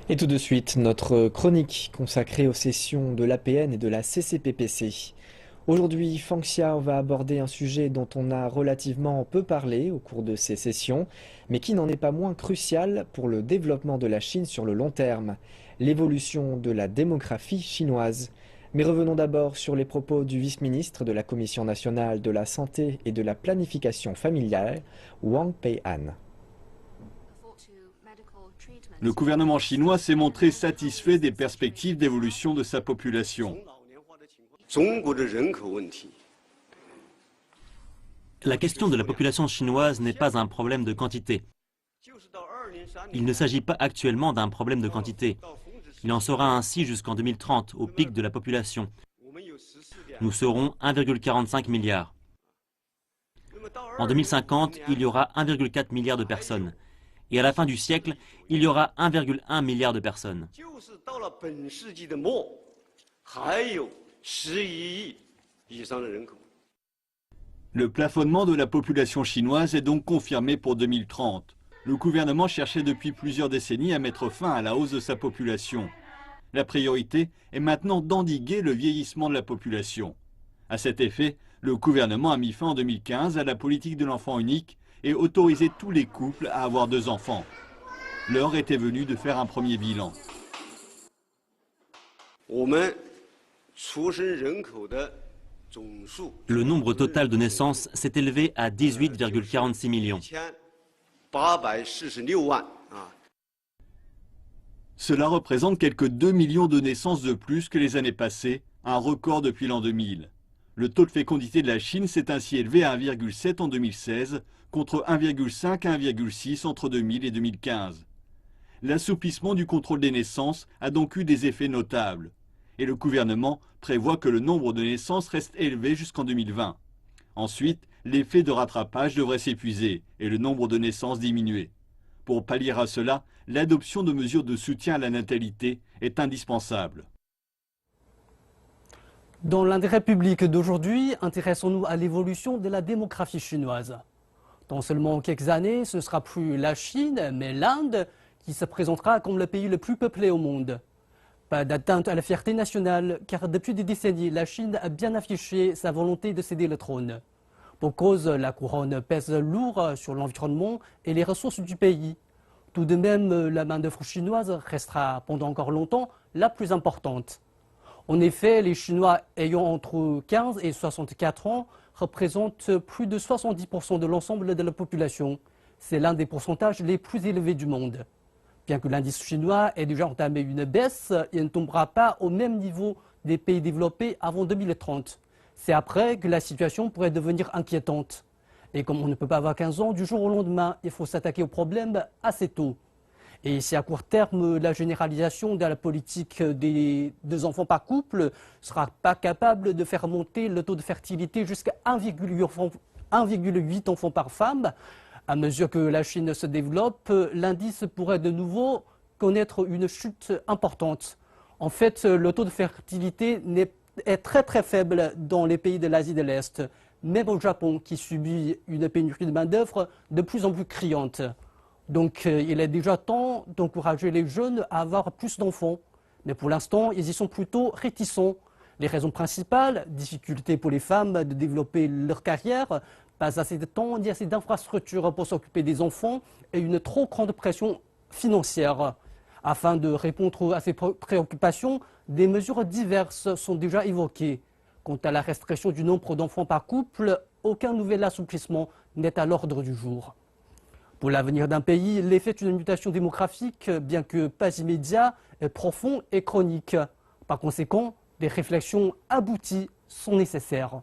Et tout de suite, notre chronique consacrée aux sessions de l'APN et de la CCPPC. Aujourd'hui, Fang Xiao va aborder un sujet dont on a relativement peu parlé au cours de ces sessions, mais qui n'en est pas moins crucial pour le développement de la Chine sur le long terme, l'évolution de la démographie chinoise. Mais revenons d'abord sur les propos du vice-ministre de la Commission nationale de la santé et de la planification familiale, Wang Pei'an. Le gouvernement chinois s'est montré satisfait des perspectives d'évolution de sa population. La question de la population chinoise n'est pas un problème de quantité. Il ne s'agit pas actuellement d'un problème de quantité. Il en sera ainsi jusqu'en 2030, au pic de la population. Nous serons 1,45 milliard. En 2050, il y aura 1,4 milliard de personnes. Et à la fin du siècle, il y aura 1,1 milliard de personnes. Le plafonnement de la population chinoise est donc confirmé pour 2030. Le gouvernement cherchait depuis plusieurs décennies à mettre fin à la hausse de sa population. La priorité est maintenant d'endiguer le vieillissement de la population. À cet effet, le gouvernement a mis fin en 2015 à la politique de l'enfant unique et autorisé tous les couples à avoir 2 enfants. L'heure était venue de faire un premier bilan. Le nombre total de naissances s'est élevé à 18,46 millions. Cela représente quelques 2 millions de naissances de plus que les années passées, un record depuis l'an 2000. Le taux de fécondité de la Chine s'est ainsi élevé à 1,7 en 2016, contre 1,5 à 1,6 entre 2000 et 2015. L'assouplissement du contrôle des naissances a donc eu des effets notables. Et le gouvernement prévoit que le nombre de naissances reste élevé jusqu'en 2020. Ensuite, l'effet de rattrapage devrait s'épuiser et le nombre de naissances diminuer. Pour pallier à cela, l'adoption de mesures de soutien à la natalité est indispensable. Dans l'intérêt public d'aujourd'hui, intéressons-nous à l'évolution de la démographie chinoise. Dans seulement quelques années, ce ne sera plus la Chine, mais l'Inde qui se présentera comme le pays le plus peuplé au monde. Pas d'atteinte à la fierté nationale, car depuis des décennies, la Chine a bien affiché sa volonté de céder le trône. Pour cause, la couronne pèse lourd sur l'environnement et les ressources du pays. Tout de même, la main-d'œuvre chinoise restera pendant encore longtemps la plus importante. En effet, les Chinois ayant entre 15 et 64 ans représentent plus de 70% de l'ensemble de la population. C'est l'un des pourcentages les plus élevés du monde. Bien que l'indice chinois ait déjà entamé une baisse, il ne tombera pas au même niveau des pays développés avant 2030. C'est après que la situation pourrait devenir inquiétante. Et comme on ne peut pas avoir 15 ans du jour au lendemain, il faut s'attaquer au problème assez tôt. Et si à court terme, la généralisation de la politique des 2 enfants par couple ne sera pas capable de faire monter le taux de fertilité jusqu'à 1,8 enfants par femme, à mesure que la Chine se développe, l'indice pourrait de nouveau connaître une chute importante. En fait, le taux de fertilité est très faible dans les pays de l'Asie de l'Est, même au Japon qui subit une pénurie de main-d'œuvre de plus en plus criante. Donc il est déjà temps d'encourager les jeunes à avoir plus d'enfants. Mais pour l'instant, ils y sont plutôt réticents. Les raisons principales, difficulté pour les femmes de développer leur carrière, pas assez de temps ni assez d'infrastructures pour s'occuper des enfants et une trop grande pression financière. Afin de répondre à ces préoccupations, des mesures diverses sont déjà évoquées. Quant à la restriction du nombre d'enfants par couple, aucun nouvel assouplissement n'est à l'ordre du jour. Pour l'avenir d'un pays, l'effet d'une mutation démographique, bien que pas immédiat, est profond et chronique. Par conséquent, des réflexions abouties sont nécessaires.